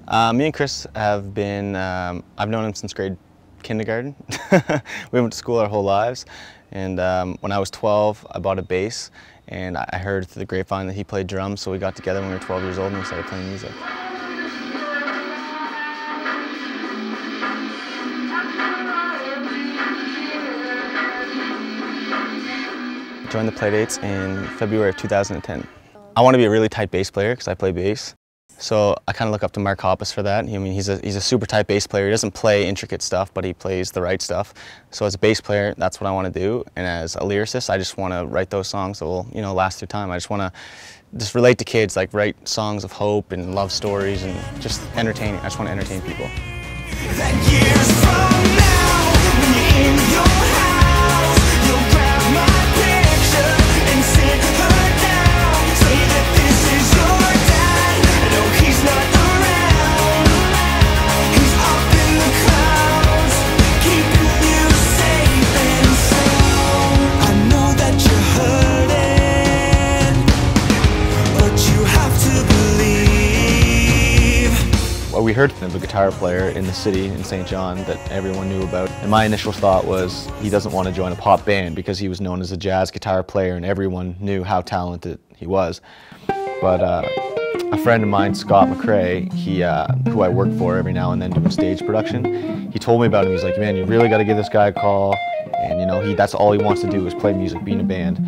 Me and Chris have been, I've known him since grade kindergarten. We went to school our whole lives, and when I was 12 I bought a bass, and I heard through the grapevine that he played drums, so we got together when we were 12 years old and we started playing music. I joined the Playdates in February of 2010. I want to be a really tight bass player because I play bass. So I kind of look up to Mark Hoppus for that. I mean, he's a super tight bass player. He doesn't play intricate stuff, but he plays the right stuff. So as a bass player, that's what I want to do. And as a lyricist, I just want to write those songs that will, you know, last through time. I just want to relate to kids, like write songs of hope and love stories and just entertaining. I just want to entertain people. That years from now, when you're in your house, you'll grab my picture and sit her down. Say that this is your dad. No, he's not around. He's up in the clouds, keeping you safe and sound. I know that you're hurting, but you have to believe. Well, we heard of a guitar player in the city in St. John that everyone knew about, and my initial thought was he doesn't want to join a pop band because he was known as a jazz guitar player and everyone knew how talented he was. But a friend of mine, Scott McRae, who I work for every now and then doing stage production, he told me about him. He's like, man, you really got to give this guy a call, and you know, that's all he wants to do is play music, be in a band.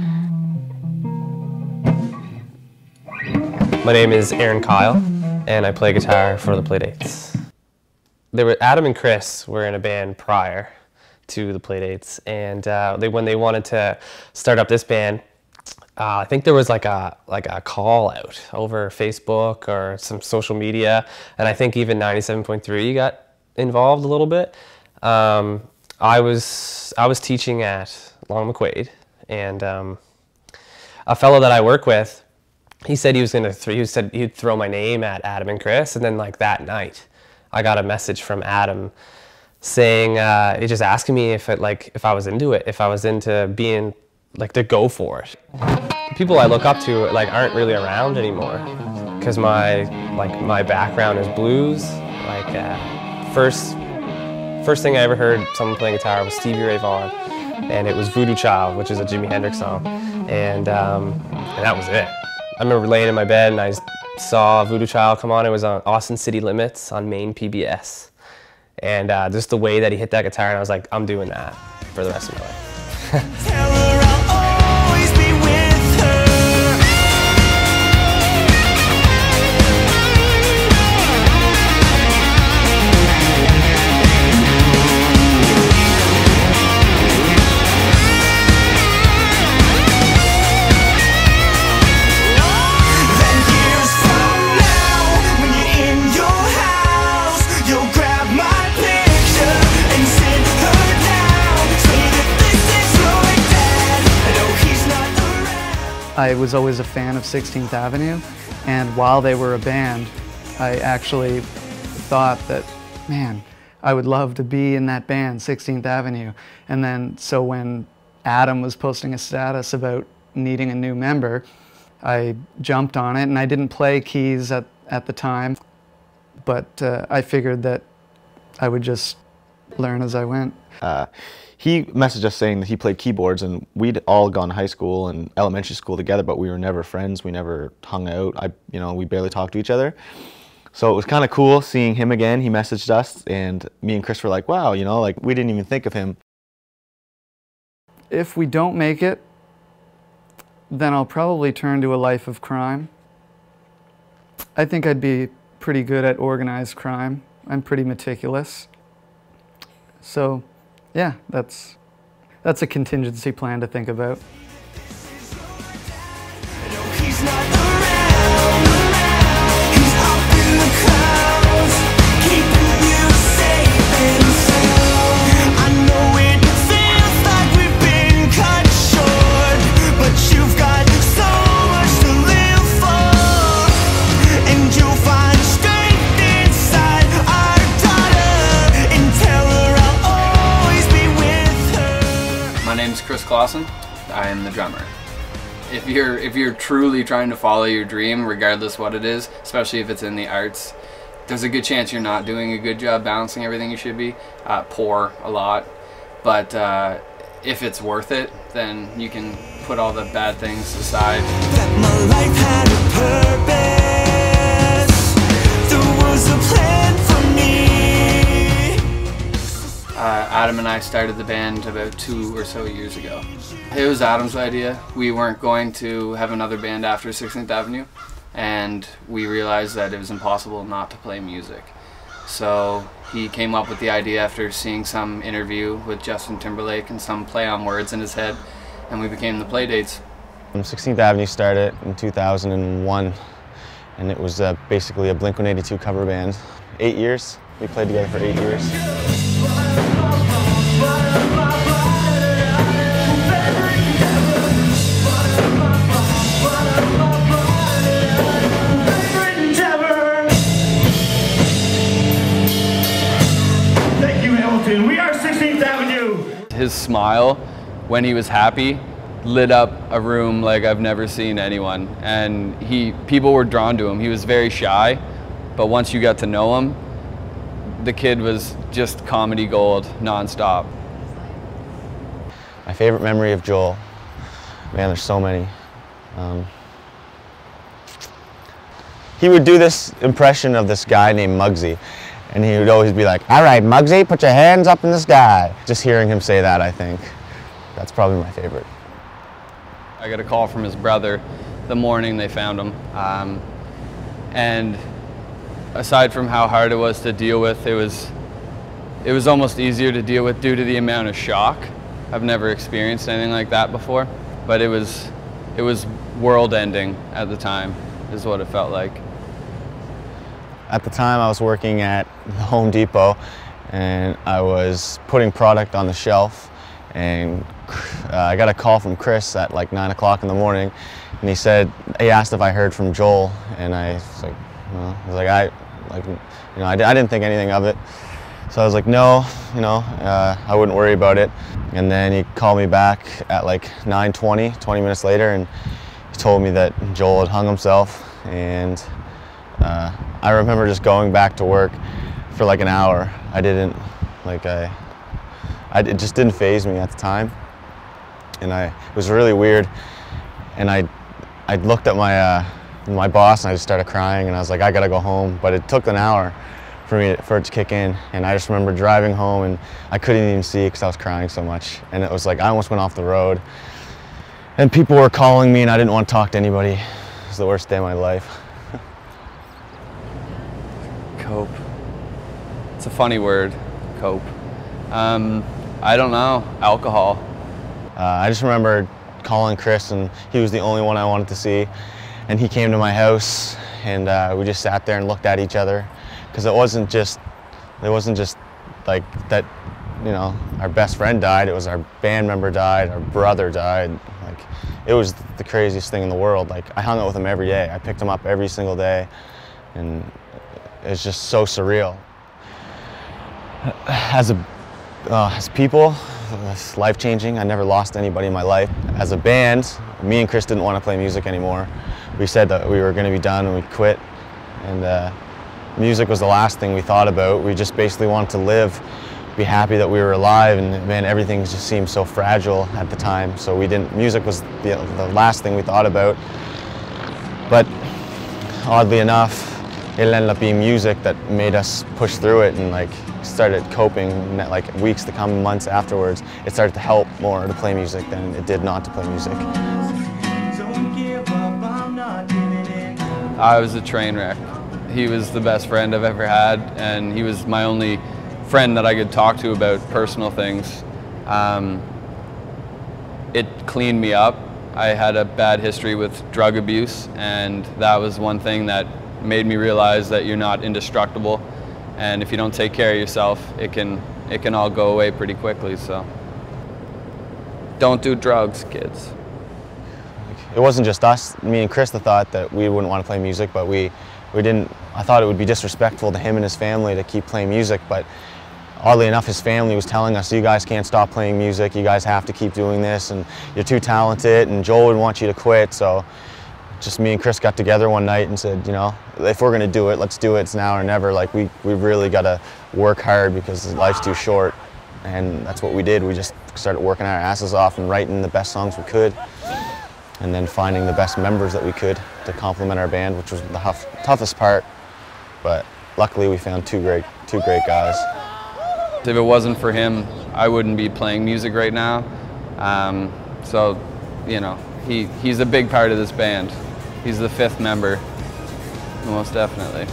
My name is Aaron Kyle, and I play guitar for the Playdates. Adam and Chris were in a band prior to the Playdates, and when they wanted to start up this band, I think there was like a call out over Facebook or some social media, and I think even 97.3 got involved a little bit. I was teaching at Long McQuaid, and a fellow that I work with, he said he was gonna he said he'd throw my name at Adam and Chris, and then like that night, I got a message from Adam saying, he just asking me if I was into it, if I was into being like to go for it. People I look up to like aren't really around anymore because my background is blues. Like first thing I ever heard someone playing guitar was Stevie Ray Vaughan, and it was Voodoo Child, which is a Jimi Hendrix song, and that was it. I remember laying in my bed and I saw Voodoo Child come on. It was on Austin City Limits on Maine PBS, and just the way that he hit that guitar, and I was like, I'm doing that for the rest of my life. Tell her I'll always be with her. Then years from now, when you're in your house, you'll grab my picture and sit her down. Say that this is your dad. No, he's not around. I was always a fan of 16th Avenue, and while they were a band, I actually thought that, man, I would love to be in that band, 16th Avenue. And then, so when Adam was posting a status about needing a new member, I jumped on it, and I didn't play keys at the time, but I figured that I would just learn as I went. He messaged us saying that he played keyboards, and we'd all gone to high school and elementary school together, but we were never friends. We never hung out. We barely talked to each other. So it was kind of cool seeing him again. He messaged us, and me and Chris were like, wow, you know, like we didn't even think of him. If we don't make it, then I'll probably turn to a life of crime. I think I'd be pretty good at organized crime. I'm pretty meticulous. So, yeah, that's a contingency plan to think about. No, he's not around. He's up in the clouds, keeping you safe and sound. I know it feels like we've been cut short, but you've got so much to live for, and you'll find strength inside our daughter, and tell her I'll always be with her. My name's Chris Clausen. I am the drummer. If you're truly trying to follow your dream, regardless what it is, especially if it's in the arts, there's a good chance you're not doing a good job balancing everything you should be. Poor a lot, but if it's worth it, then you can put all the bad things aside. That my life had a purpose. There was a plan for me. Adam and I started the band about 2 or so years ago. It was Adam's idea. We weren't going to have another band after 16th Avenue, and we realized that it was impossible not to play music. So he came up with the idea after seeing some interview with Justin Timberlake and some play on words in his head, and we became the Playdates. 16th Avenue started in 2001, and it was basically a Blink-182 cover band. 8 years. We played together for 8 years. We are 16th Avenue. His smile when he was happy lit up a room like I've never seen anyone, and people were drawn to him. He was very shy, but once you got to know him, the kid was just comedy gold nonstop. My favorite memory of Joel, man, there's so many. He would do this impression of this guy named Muggsy. And he would always be like, "All right, Muggsy, put your hands up in the sky." Just hearing him say that, I think, that's probably my favorite. I got a call from his brother the morning they found him. And aside from how hard it was to deal with, it was almost easier to deal with due to the amount of shock. I've never experienced anything like that before, but it was world-ending at the time, is what it felt like. At the time, I was working at Home Depot, and I was putting product on the shelf, and I got a call from Chris at like 9 o'clock in the morning, and he asked if I heard from Joel, and I was like, no. I didn't think anything of it, so I was like, no, I wouldn't worry about it. And then he called me back at like 9:20, 20 minutes later, and he told me that Joel had hung himself, and I remember just going back to work for like an hour. It just didn't faze me at the time, and it was really weird. And I looked at my boss, and I just started crying, and I was like, I gotta go home. But it took an hour for it to kick in, and I just remember driving home, and I couldn't even see because I was crying so much. And it was like I almost went off the road, and people were calling me, and I didn't want to talk to anybody. It was the worst day of my life. Cope. It's a funny word, cope. I don't know, alcohol. I just remember calling Chris, and he was the only one I wanted to see. And he came to my house, and we just sat there and looked at each other. Because it wasn't just like that, our best friend died. It was our band member died, our brother died. Like, it was the craziest thing in the world. Like, I hung out with him every day. I picked him up every single day, and it's just so surreal. As people, it's life-changing. I never lost anybody in my life. As a band, me and Chris didn't want to play music anymore. We said that we were going to be done and we'd quit. And music was the last thing we thought about. We just basically wanted to live, be happy that we were alive, and man, everything just seemed so fragile at the time. So music was the last thing we thought about. But oddly enough, it ended up being music that made us push through it, and like started coping. Like weeks to come, months afterwards, it started to help more to play music than it did not to play music. I was a train wreck. He was the best friend I've ever had, and he was my only friend that I could talk to about personal things. It cleaned me up. I had a bad history with drug abuse, and that was one thing that made me realize that you're not indestructible, and if you don't take care of yourself, it can all go away pretty quickly. So don't do drugs, kids. It wasn't just us, me and Chris, that thought that we wouldn't want to play music, but we didn't. I thought it would be disrespectful to him and his family to keep playing music, but oddly enough, his family was telling us, you guys can't stop playing music, you guys have to keep doing this, and you're too talented, and Joel would want you to quit. So just me and Chris got together one night and said, you know, if we're gonna do it, let's do it. It's now or never. Like we really gotta work hard because life's too short. And that's what we did. We just started working our asses off and writing the best songs we could. And then finding the best members that we could to complement our band, which was the toughest part. But luckily we found two great guys. If it wasn't for him, I wouldn't be playing music right now. So, you know, he's a big part of this band. He's the 5th member, most definitely.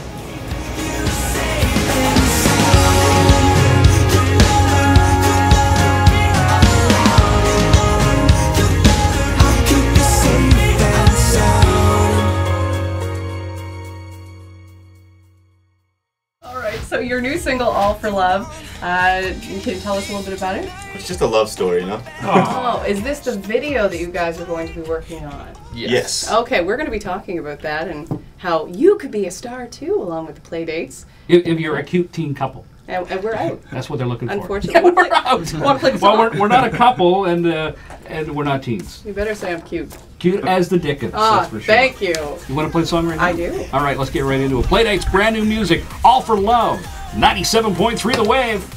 So your new single, All for Love, can you tell us a little bit about it? It's just a love story, you know? Oh, is this the video that you guys are going to be working on? Yes. Okay, we're going to be talking about that and how you could be a star too, along with the Playdates. If you're a cute teen couple. And we're out. That's what they're looking for. Unfortunately. We're out. Want to play the song? Well, we're not a couple, and we're not teens. You better say I'm cute. Cute as the dickens, that's for sure. Thank you. You want to play the song right now? I do. All right, let's get right into it. Playdates, brand new music, All for Love, 97.3 The Wave.